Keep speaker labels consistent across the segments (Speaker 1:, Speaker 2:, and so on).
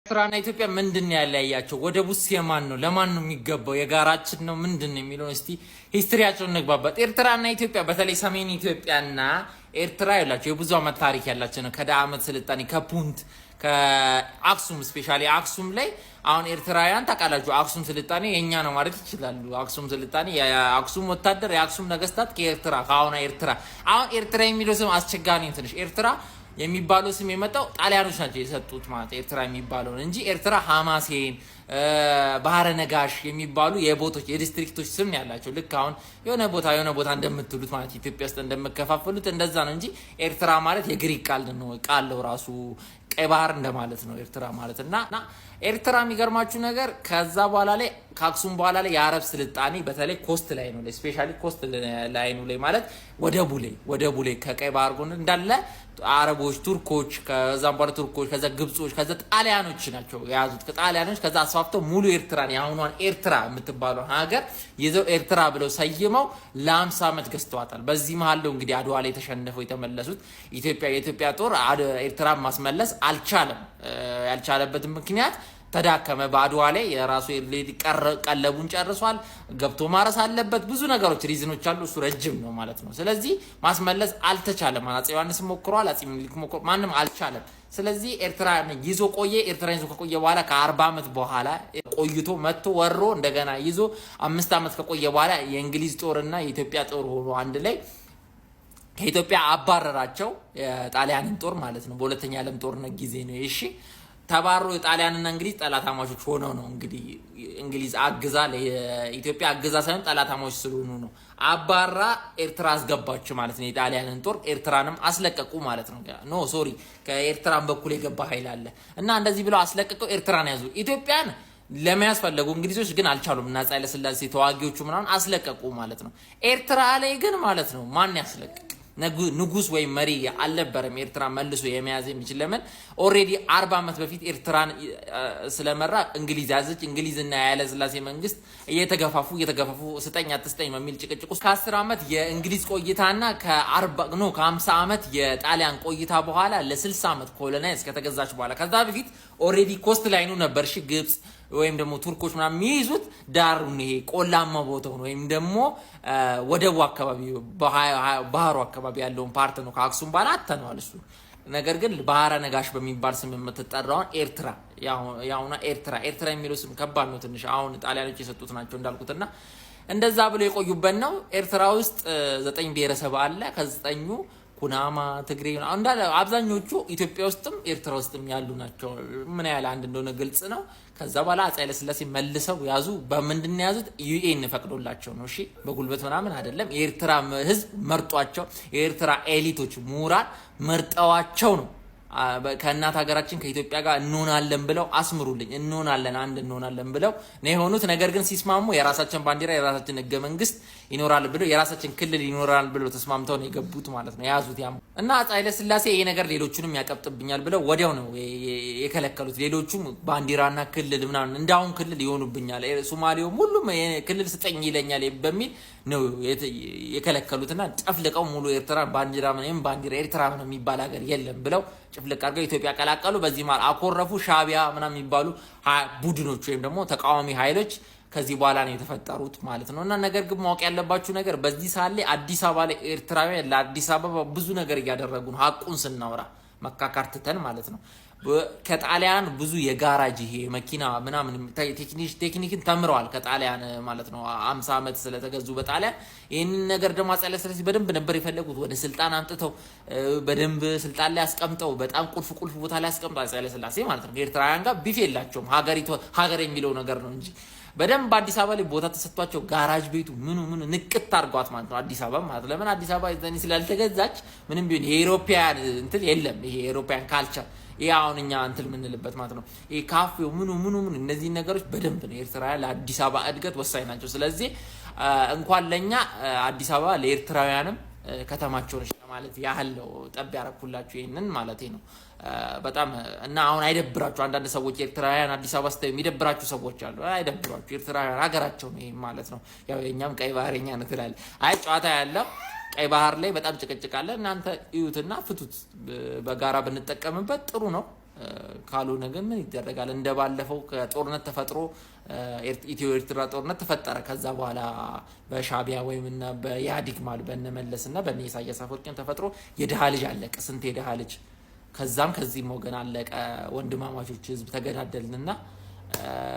Speaker 1: ኤርትራና ኢትዮጵያ ምንድነው ያለያያቸው? ወደቡስ የማን ነው? ለማን ነው የሚገባው? የጋራችን ነው ምንድነው የሚለውን እስቲ ሂስትሪያቸውን እንግባባት። ኤርትራና ኢትዮጵያ በተለይ ሰሜን ኢትዮጵያና ኤርትራ ያላቸው የብዙ ዓመት ታሪክ ያላቸው ነው። ከዳአመት ስልጣኔ ከፑንት ከአክሱም ስፔሻሊ አክሱም ላይ አሁን ኤርትራውያን ታውቃላችሁ፣ አክሱም ስልጣኔ የኛ ነው ማለት ይችላሉ። አክሱም ስልጣኔ የአክሱም ወታደር የአክሱም ነገስታት ከኤርትራ ከአሁን ኤርትራ የሚለው ስም አስቸጋሪ ነው ትንሽ። ኤርትራ የሚባለው ስም የመጣው ጣሊያኖች ናቸው የሰጡት ማለት ኤርትራ የሚባለው እንጂ ኤርትራ ሐማሴን ባህረ ነጋሽ የሚባሉ የቦታዎች የዲስትሪክቶች ስም ያላቸው ልክ አሁን የሆነ ቦታ እንደምትሉት ማለት ኢትዮጵያ ውስጥ እንደምከፋፈሉት እንደዛ ነው እንጂ ኤርትራ ማለት የግሪክ ቃል ነው። ቃለው ራሱ ቀይ ባህር እንደማለት ነው ኤርትራ ማለት እና ኤርትራ የሚገርማችሁ ነገር ከዛ በኋላ ላይ ከአክሱም በኋላ ላይ የአረብ ስልጣኔ በተለይ ኮስት ላይ ነው ስፔሻሊ ኮስት ላይ ነው ላይ ማለት ወደቡ ላይ ከቀይ ባህር ጎን እንዳለ አረቦች ቱርኮች ከዛም በኋላ ቱርኮች ከዛ ግብጾች ከዛ ጣሊያኖች ናቸው የያዙት። ከጣሊያኖች ከዛ አስፋፍተው ሙሉ ኤርትራን የአሁኗን ኤርትራ የምትባለው ሀገር ይዘው ኤርትራ ብለው ሰይመው ለ50 ዓመት ገዝተዋታል። በዚህ መሀል ነው እንግዲህ አድዋ ላይ ተሸንፈው የተመለሱት። የኢትዮጵያ ጦር ኤርትራን ማስመለስ አልቻለም። ያልቻለበትን ምክንያት ተዳከመ። በአድዋ ላይ የራሱ ቀለቡን ጨርሷል። ገብቶ ማረስ አለበት። ብዙ ነገሮች ሪዝኖች አሉ። እሱ ረጅም ነው ማለት ነው። ስለዚህ ማስመለስ አልተቻለም። አፄ ዮሐንስ ሞክሯል፣ አፄ ምኒልክ ሞክሯል፣ ማንም አልቻለም። ስለዚህ ኤርትራ ይዞ ቆየ። ኤርትራ ይዞ ከቆየ በኋላ ከ40 ዓመት በኋላ ቆይቶ መጥቶ ወሮ እንደገና ይዞ 5 ዓመት ከቆየ በኋላ የእንግሊዝ ጦርና የኢትዮጵያ ጦር ሆኖ አንድ ላይ ከኢትዮጵያ አባረራቸው። የጣሊያንን ጦር ማለት ነው። በሁለተኛ ዓለም ጦርነት ጊዜ ነው እሺ ተባሮ ጣሊያንና እንግሊዝ ጠላታማቾች ሆነው ነው እንግዲህ እንግሊዝ አግዛ ለኢትዮጵያ አግዛ ሳይሆን ጠላታማቾች ስለሆኑ ነው አባራ ኤርትራ አስገባች ማለት ነው። የጣሊያንን ጦር ኤርትራንም አስለቀቁ ማለት ነው። ከኤርትራን በኩል የገባ ኃይል አለ እና እንደዚህ ብለው አስለቀቀው ኤርትራን ያዙ። ኢትዮጵያን ለመያዝ ፈለጉ እንግሊዞች ግን አልቻሉም እና አፄ ኃይለ ሥላሴ ተዋጊዎቹ ምናምን አስለቀቁ ማለት ነው። ኤርትራ ላይ ግን ማለት ነው ማን ያስለቀቅ? ንጉስ ወይም መሪ አልነበረም ኤርትራ መልሶ የመያዝ የሚችል። ለምን ኦሬዲ 40 ዓመት በፊት ኤርትራን ስለመራ እንግሊዝ ያዘች። እንግሊዝና የኃይለ ሥላሴ መንግስት እየተገፋፉ ስጠኝ አትስጠኝ በሚል ጭቅጭቅ ውስጥ ከ10 ዓመት የእንግሊዝ ቆይታና ከ50 ዓመት የጣሊያን ቆይታ በኋላ ለ60 ዓመት ኮሎናይዝ ከተገዛች በኋላ ከዛ በፊት ኦሬዲ ኮስት ላይኑ ነበር ግብጽ ወይም ደግሞ ቱርኮች ምናምን የሚይዙት ዳሩን ይሄ ቆላማ ቦታው ነው ወይም ደግሞ ወደቡ አካባቢ ባህሩ አካባቢ ያለውን ፓርት ነው። ከአክሱም በኋላ አተነዋል እሱ። ነገር ግን ባህረ ነጋሽ በሚባል ስም የምትጠራውን ኤርትራ ያውና ኤርትራ የሚለው ስም ከባድ ነው ትንሽ። አሁን ጣሊያኖች የሰጡት ናቸው እንዳልኩትና እንደዛ ብለው የቆዩበት ነው። ኤርትራ ውስጥ 9 ብሔረሰብ አለ። ከ9ኙ ኩናማ፣ ትግሬ እንዳለ አብዛኞቹ ኢትዮጵያ ውስጥም ኤርትራ ውስጥም ያሉ ናቸው። ምን ያህል አንድ እንደሆነ ግልጽ ነው። ከዛ በኋላ አፄ ኃይለ ሥላሴ መልሰው ያዙ። በምንድን ነው ያዙት? ዩኤን ፈቅዶላቸው ነው። እሺ በጉልበት ምናምን አይደለም። የኤርትራ ህዝብ መርጧቸው፣ የኤርትራ ኤሊቶች ምሁራን መርጠዋቸው ነው ከእናት ሀገራችን ከኢትዮጵያ ጋር እንሆናለን ብለው አስምሩልኝ አንድ እንሆናለን ብለው ነው የሆኑት። ነገር ግን ሲስማሙ የራሳችን ባንዲራ የራሳችን ህገ መንግስት ይኖራል ብለው የራሳችን ክልል ይኖራል ብለው ተስማምተው ነው የገቡት ማለት ነው የያዙት ያም እና አፄ ኃይለ ሥላሴ ይሄ ነገር ሌሎቹንም ያቀብጥብኛል ብለው ወዲያው ነው የከለከሉት። ሌሎቹም ባንዲራና ክልል ምናምን እንዳሁን ክልል ይሆኑብኛል፣ ሶማሌውም ሁሉም ክልል ስጠኝ ይለኛል በሚል ነው የከለከሉትና ጨፍልቀው ሙሉ ኤርትራ ባንዲራ ኤርትራ ነው የሚባል ሀገር የለም ብለው ጭፍልቅ አድርገው ኢትዮጵያ ቀላቀሉ። በዚህ ማለት አኮረፉ። ሻቢያ ምናምን የሚባሉ ቡድኖች ወይም ደግሞ ተቃዋሚ ኃይሎች ከዚህ በኋላ ነው የተፈጠሩት ማለት ነው። እና ነገር ግን ማወቅ ያለባችሁ ነገር በዚህ ሰዓት ላይ አዲስ አበባ ላይ ኤርትራውያን ለአዲስ አበባ ብዙ ነገር እያደረጉ ነው። ሀቁን ስናወራ መካካር ትተን ማለት ነው። ከጣሊያን ብዙ የጋራጅ ይሄ መኪና ምናምን ቴክኒክን ተምረዋል ከጣሊያን ማለት ነው። 50 ዓመት ስለተገዙ በጣሊያን ይህንን ነገር ደግሞ አፄ ኃይለ ሥላሴ በደንብ ነበር የፈለጉት። ወደ ስልጣን አምጥተው በደንብ ስልጣን ላይ አስቀምጠው በጣም ቁልፍ ቦታ ላይ አስቀምጠው አፄ ኃይለ ሥላሴ ማለት ነው። ከኤርትራውያን ጋር ቢፍ የላቸውም። ሀገር የሚለው ነገር ነው እንጂ በደንብ አዲስ አበባ ላይ ቦታ ተሰጥቷቸው ጋራጅ ቤቱ ምኑ ንቅት አድርጓት ማለት ነው። አዲስ አበባ ማለት ለምን አዲስ አበባ ዘኒ ስላልተገዛች ምንም ቢሆን የኢሮፒያን እንትን የለም። ይሄ የኢሮፒያን ካልቸር ይሄ አሁን እኛ እንትን የምንልበት ማለት ነው። ይሄ ካፌው ምኑ እነዚህ ነገሮች በደንብ ነው ኤርትራውያን ለአዲስ አበባ እድገት ወሳኝ ናቸው። ስለዚህ እንኳን ለኛ አዲስ አበባ ለኤርትራውያንም ከተማቸው ነች ማለት ያህል ነው ጠብ ያረኩላችሁ ይሄንን ማለት ነው። በጣም እና አሁን አይደብራችሁ አንዳንድ ሰዎች ኤርትራውያን አዲስ አበባ ስታይ የሚደብራችሁ ሰዎች አሉ። አይደብራችሁ ኤርትራውያን ሀገራቸው ነው ይሄ ማለት ነው። ያው የኛም ቀይ ባህርኛ ነው ትላለህ። አይ ጨዋታ ያለው ቀይ ባህር ላይ በጣም ጭቅጭቅ አለ። እናንተ እዩትና ፍቱት። በጋራ ብንጠቀምበት ጥሩ ነው። ካልሆነ ግን ምን ይደረጋል? እንደባለፈው ከጦርነት ተፈጥሮ ኢትዮ ኤርትራ ጦርነት ተፈጠረ። ከዛ በኋላ በሻቢያ ወይምና በኢህአዴግ ማለት በነመለስና በነ ኢሳያስ አፈወርቂም ተፈጥሮ የድሃ ልጅ አለቀ። ስንት የድሃ ልጅ ከዛም ከዚህም ወገን አለቀ። ወንድማማቾች ህዝብ ተገዳደልንና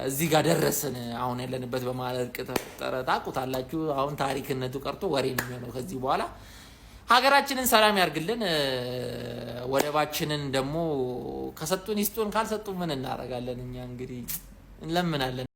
Speaker 1: እዚህ ጋር ደረስን። አሁን ያለንበት በማለቅ ተፈጠረ። ታውቁታላችሁ። አሁን ታሪክነቱ ቀርቶ ወሬ ነው የሚሆነው ከዚህ በኋላ። ሀገራችንን ሰላም ያርግልን። ወደባችንን ደግሞ ከሰጡን ይስጡን፣ ካልሰጡን ምን እናደርጋለን? እኛ እንግዲህ እንለምናለን።